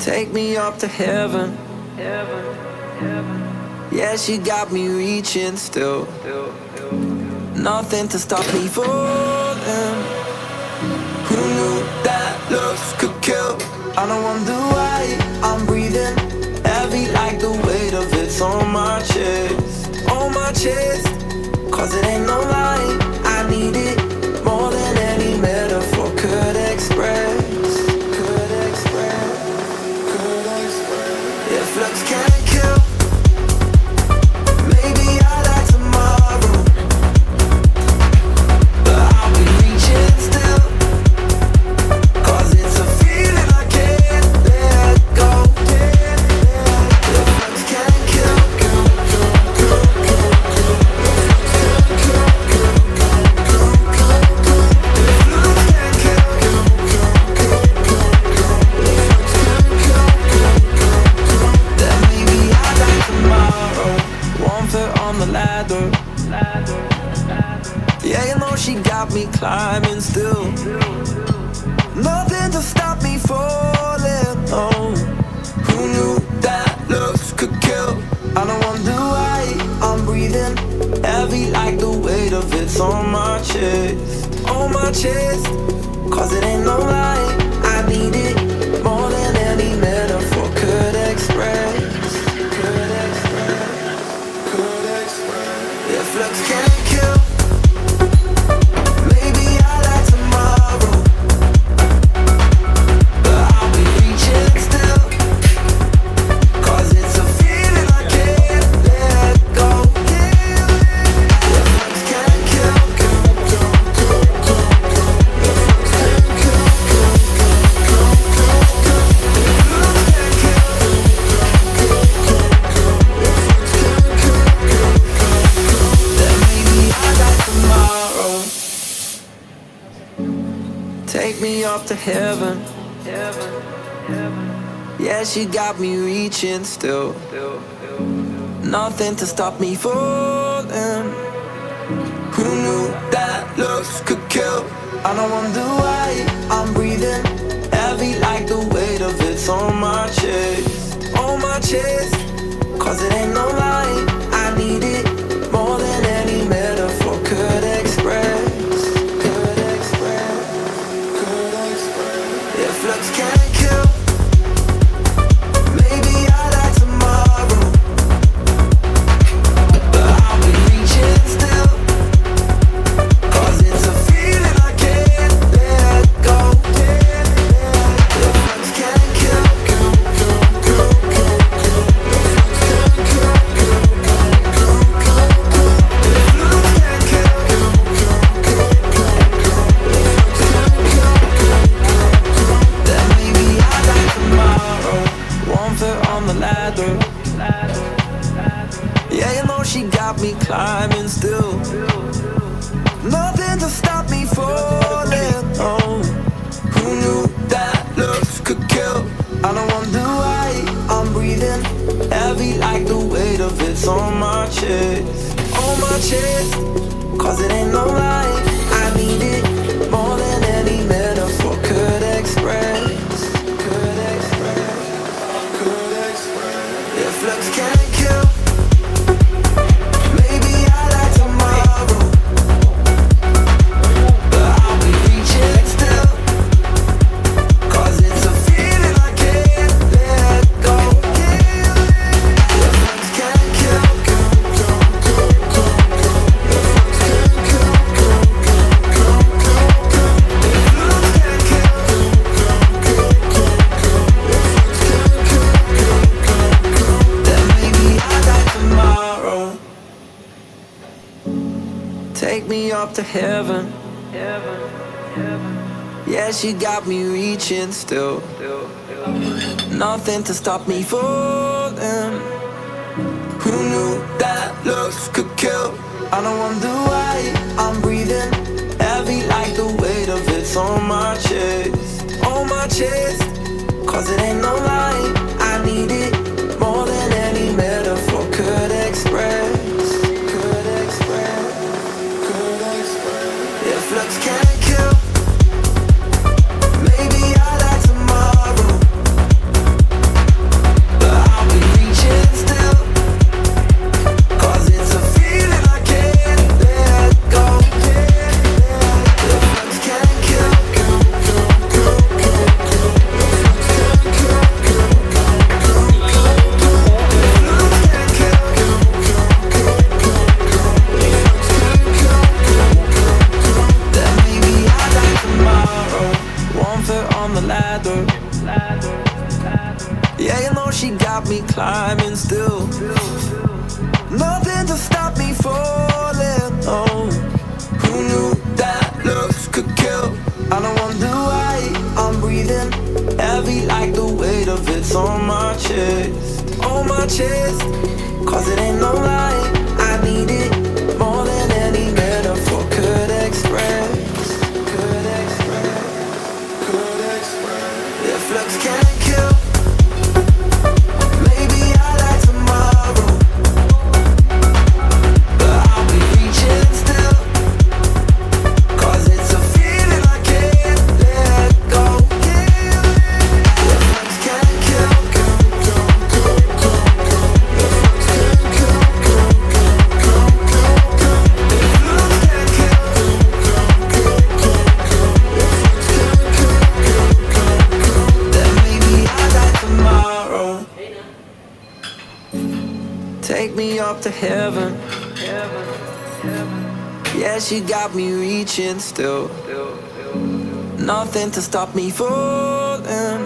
Take me up to heaven. Yeah, she got me reaching still. Nothing to stop me falling. Who knew that looks could kill? I don't wonder why I'm breathing heavy like the weight of it's on my chest. On my chest. Cause it ain't no lie, I need it more than any metaphor could express. If looks can't kill, maybe I'll die tomorrow, but I'll be reaching still. Cause it's a feeling I can't let go. If looks can't kill, yeah, you know she got me climbing still. Nothing to stop me falling. Oh, who knew that looks could kill? I don't wonder why I'm breathing heavy like the weight of it's on my chest. On my chest. Cause it ain't no lie, I need it more than any metaphor could express. If looks can't kill, maybe I'll die tomorrow, but I'll be reaching still. Cause it's a feeling I can't let go. If looks can't kill, take me up to heaven. Yeah, she got me reaching still. Nothing to stop me falling. Who knew that looks could kill? I don't wonder why I'm breathing heavy like the weight of it's on my chest. On my chest. Cause it ain't no lie, I need it more than any metaphor could express. If looks can't kill, maybe I'll die tomorrow, but I'll be reaching still. Cause it's a feeling I can't let go. If looks can't kill, yeah, you know she got me climbing still. Nothing to stop me falling. Oh, who knew that looks could kill? I don't wonder why I'm breathing heavy like the weight of it's on my chest. On my chest. Cause it ain't no lie, I need it more than any metaphor could express. If looks can't kill, maybe I'll die tomorrow, but I'll be reaching still. Cause it's a feeling I can't let go. If looks can't kill, take me up to heaven. Yeah, she got me reaching still. Nothing to stop me falling. Who knew that looks could kill? I don't wonder why I'm breathing heavy like the weight of it's on my chest. On my chest. Cause it ain't no lie, I need it more than any metaphor could express. If looks can't kill, maybe I'll die tomorrow, foot on the ladder. Yeah, you know she got me climbing still. Nothing to stop me falling. Oh, who knew that looks could kill? I don't wonder why I'm breathing heavy like the weight of it's on my chest. On my chest, cause it ain't no lie. I need it more than any metaphor could express. Could express, could express. If looks can't kill, maybe I like tomorrow, but I'll be reaching still, cause it's a feeling I can't let go. If looks can't kill, take me up to heaven. Yeah, she got me reaching still. Nothing to stop me falling.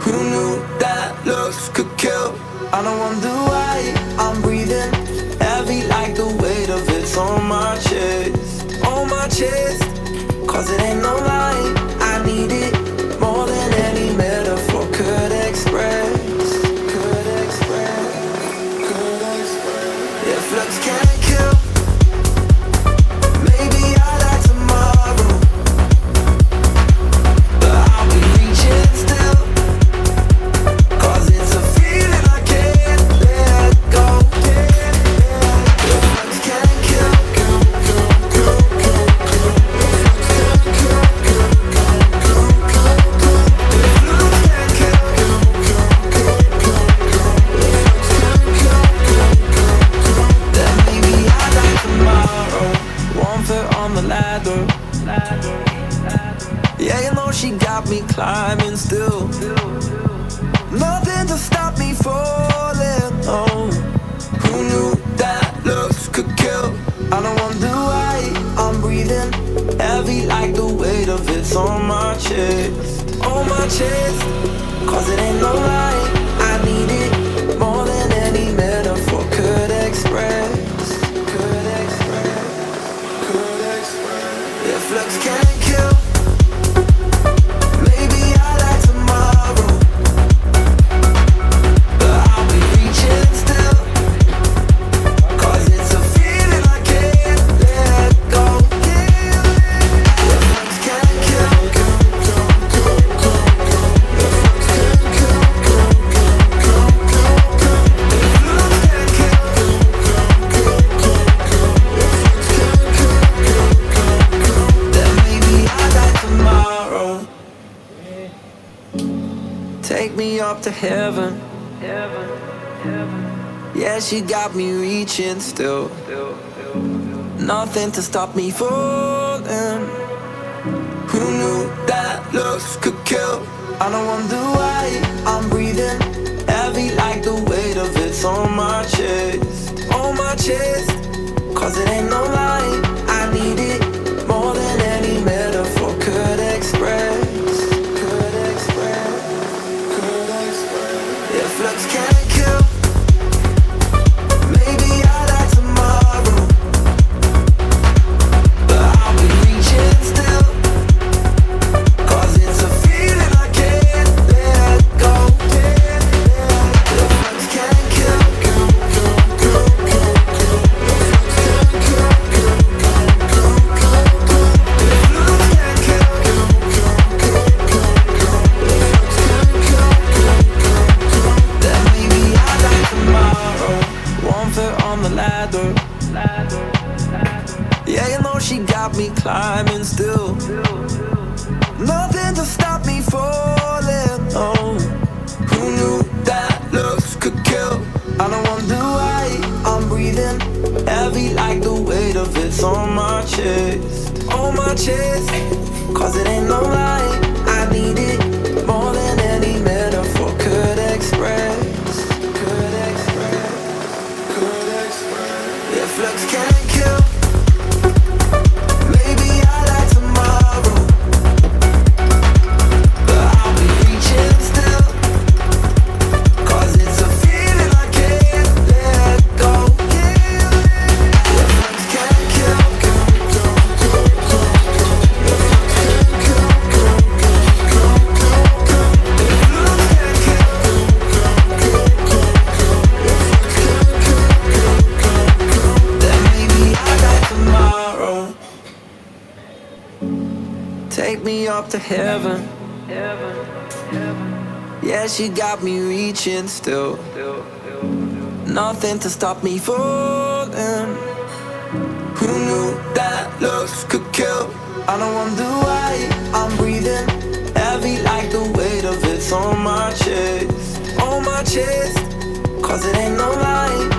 Who knew that looks could kill? I don't wonder why I'm breathing heavy like the weight of it's on my chest. On my chest, cause it ain't no lie. I need it more than any metaphor could express. If looks can't kill, maybe I like tomorrow, but I'll be reaching still, cause it's a feeling I can't let go. If looks can't kill, yeah, you know she got me climbing still. Nothing to stop me falling. Oh, who knew that looks could kill? I don't wonder why I'm breathing heavy like the weight of it's on my chest. On my chest, cause it ain't no lie. I need it more than any metaphor could express. Could express, could express. If looks can't kill, maybe I like tomorrow, but I'll be reaching still, cause it's a feeling I can't let go. If looks can't kill, then maybe I like tomorrow. Take me up to heaven. Yeah, she got me reaching still. Nothing to stop me falling. Who knew that looks could kill? I don't wonder why I'm breathing heavy like the weight of it's on my chest. On my chest, cause it ain't no lie. I need it more than any metaphor could express. Could express, could express. If looks can't kill, maybe I like tomorrow, but I'll be reaching still, cause it's a feeling I can't let go. If looks can't kill, then maybe I like tomorrow. One foot on the ladder. Yeah, you know she got me climbing still. Nothing to stop me falling. Oh, who knew that looks could kill? I don't wonder why I'm breathing heavy like the weight of it's on my chest. On my chest, cause it ain't no lie. I need it more than any metaphor could express. Could express, could express. If looks can't kill, maybe I like tomorrow, up to heaven. Yeah, she got me reaching still. Nothing to stop me falling. Who knew that looks could kill? I don't wonder why I'm breathing heavy like the weight of it's on my chest. On my chest. Cause it ain't no lie,